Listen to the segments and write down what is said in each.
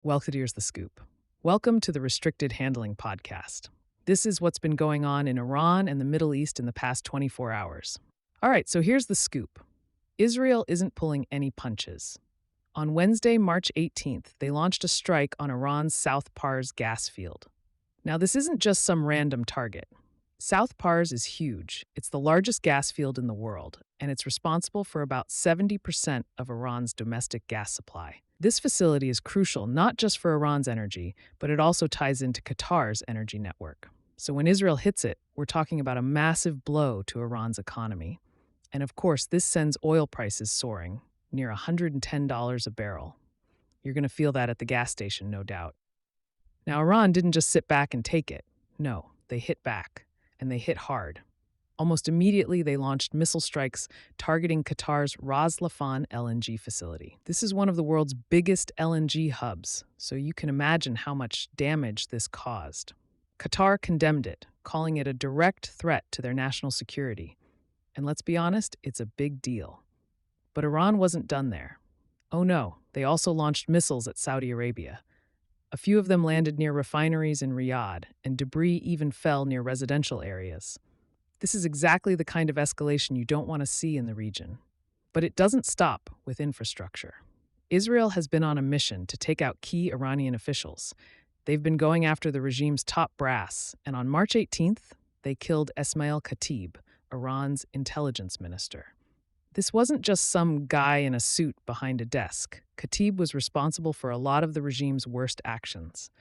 Well, here's the scoop. Welcome to the Restricted Handling Podcast. This is what's been going on in Iran and the Middle East in the past 24 hours. All right, so here's the scoop. Israel isn't pulling any punches. On Wednesday, March 18th, they launched a strike on Iran's South Pars gas field. Now, this isn't just some random target. South Pars is huge. It's the largest gas field in the world, and it's responsible for about 70% of Iran's domestic gas supply. This facility is crucial not just for Iran's energy, but it also ties into Qatar's energy network. So when Israel hits it, we're talking about a massive blow to Iran's economy. And of course, this sends oil prices soaring, near $110 a barrel. You're going to feel that at the gas station, no doubt. Now, Iran didn't just sit back and take it. No, they hit back, and they hit hard. Almost immediately, they launched missile strikes targeting Qatar's Ras Laffan LNG facility. This is one of the world's biggest LNG hubs, so you can imagine how much damage this caused. Qatar condemned it, calling it a direct threat to their national security. And let's be honest, it's a big deal. But Iran wasn't done there. Oh no, they also launched missiles at Saudi Arabia. A few of them landed near refineries in Riyadh, and debris even fell near residential areas. This is exactly the kind of escalation you don't want to see in the region. But it doesn't stop with infrastructure. Israel has been on a mission to take out key Iranian officials. They've been going after the regime's top brass, and on March 18th, they killed Esmail Khatib, Iran's intelligence minister. This wasn't just some guy in a suit behind a desk. Khatib was responsible for a lot of the regime's worst actions.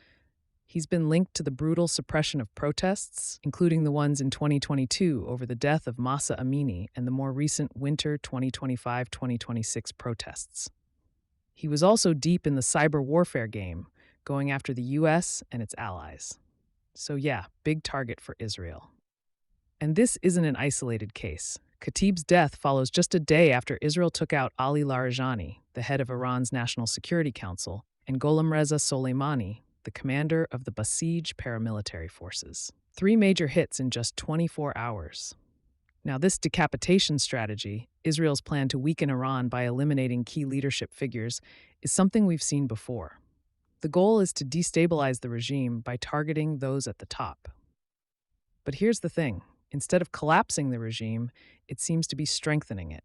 He's been linked to the brutal suppression of protests, including the ones in 2022 over the death of Mahsa Amini and the more recent winter 2025-2026 protests. He was also deep in the cyber warfare game, going after the US and its allies. So yeah, big target for Israel. And this isn't an isolated case. Khatib's death follows just a day after Israel took out Ali Larijani, the head of Iran's National Security Council, and Gholamreza Soleimani, the commander of the Basij paramilitary forces. 3 major hits in just 24 hours. Now, this decapitation strategy, Israel's plan to weaken Iran by eliminating key leadership figures, is something we've seen before. The goal is to destabilize the regime by targeting those at the top. But here's the thing. Instead of collapsing the regime, it seems to be strengthening it.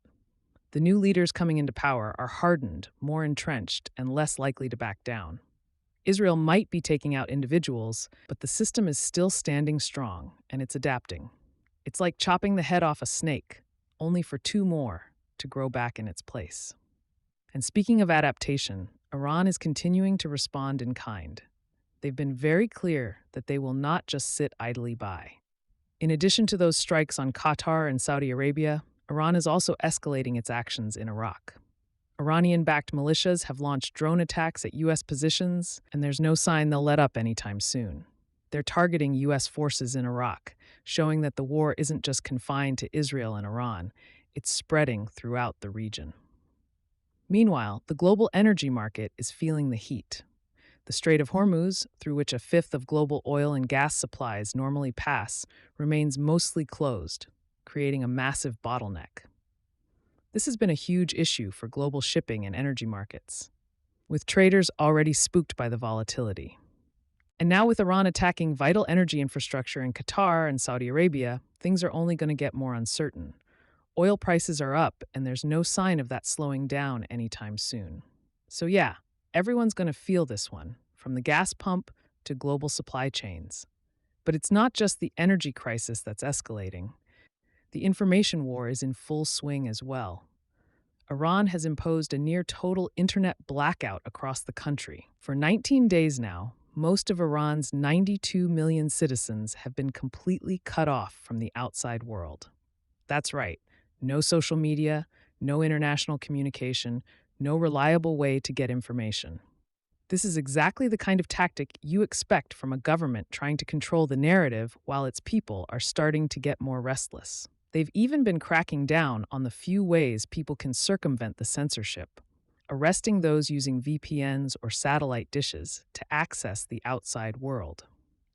The new leaders coming into power are hardened, more entrenched, and less likely to back down. Israel might be taking out individuals, but the system is still standing strong, and it's adapting. It's like chopping the head off a snake, only for 2 more to grow back in its place. And speaking of adaptation, Iran is continuing to respond in kind. They've been very clear that they will not just sit idly by. In addition to those strikes on Qatar and Saudi Arabia, Iran is also escalating its actions in Iraq. Iranian-backed militias have launched drone attacks at U.S. positions, and there's no sign they'll let up anytime soon. They're targeting U.S. forces in Iraq, showing that the war isn't just confined to Israel and Iran, it's spreading throughout the region. Meanwhile, the global energy market is feeling the heat. The Strait of Hormuz, through which 1/5 of global oil and gas supplies normally pass, remains mostly closed, creating a massive bottleneck. This has been a huge issue for global shipping and energy markets, with traders already spooked by the volatility. And now with Iran attacking vital energy infrastructure in Qatar and Saudi Arabia, things are only going to get more uncertain. Oil prices are up, and there's no sign of that slowing down anytime soon. So yeah, everyone's going to feel this one, from the gas pump to global supply chains. But it's not just the energy crisis that's escalating. The information war is in full swing as well. Iran has imposed a near-total internet blackout across the country. For 19 days now, most of Iran's 92 million citizens have been completely cut off from the outside world. That's right, no social media, no international communication, no reliable way to get information. This is exactly the kind of tactic you expect from a government trying to control the narrative while its people are starting to get more restless. They've even been cracking down on the few ways people can circumvent the censorship, arresting those using VPNs or satellite dishes to access the outside world.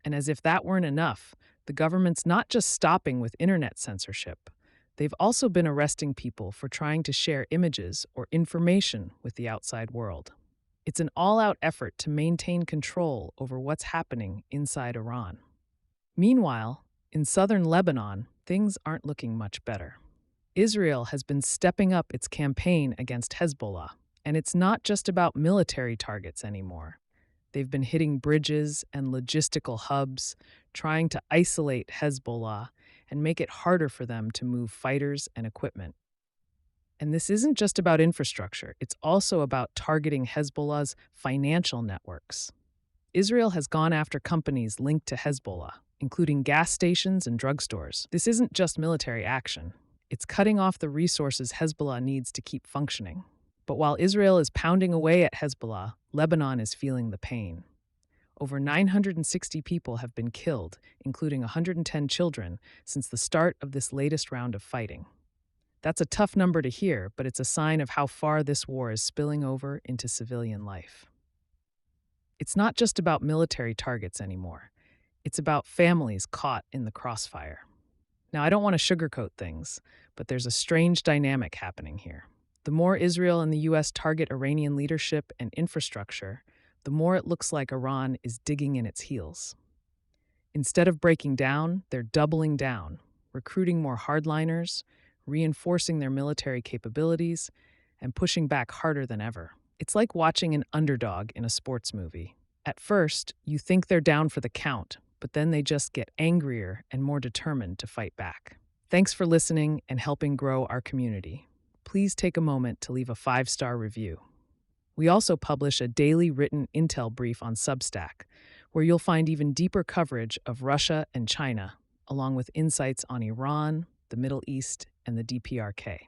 And as if that weren't enough, the government's not just stopping with internet censorship. They've also been arresting people for trying to share images or information with the outside world. It's an all-out effort to maintain control over what's happening inside Iran. Meanwhile, in southern Lebanon, things aren't looking much better. Israel has been stepping up its campaign against Hezbollah, and it's not just about military targets anymore. They've been hitting bridges and logistical hubs, trying to isolate Hezbollah and make it harder for them to move fighters and equipment. And this isn't just about infrastructure, it's also about targeting Hezbollah's financial networks. Israel has gone after companies linked to Hezbollah, including gas stations and drugstores. This isn't just military action, it's cutting off the resources Hezbollah needs to keep functioning. But while Israel is pounding away at Hezbollah, Lebanon is feeling the pain. Over 960 people have been killed, including 110 children, since the start of this latest round of fighting. That's a tough number to hear, but it's a sign of how far this war is spilling over into civilian life. It's not just about military targets anymore. It's about families caught in the crossfire. Now, I don't want to sugarcoat things, but there's a strange dynamic happening here. The more Israel and the U.S. target Iranian leadership and infrastructure, the more it looks like Iran is digging in its heels. Instead of breaking down, they're doubling down, recruiting more hardliners, reinforcing their military capabilities, and pushing back harder than ever. It's like watching an underdog in a sports movie. At first, you think they're down for the count, but then they just get angrier and more determined to fight back. Thanks for listening and helping grow our community. Please take a moment to leave a 5-star review. We also publish a daily written intel brief on Substack, where you'll find even deeper coverage of Russia and China, along with insights on Iran, the Middle East, and the DPRK.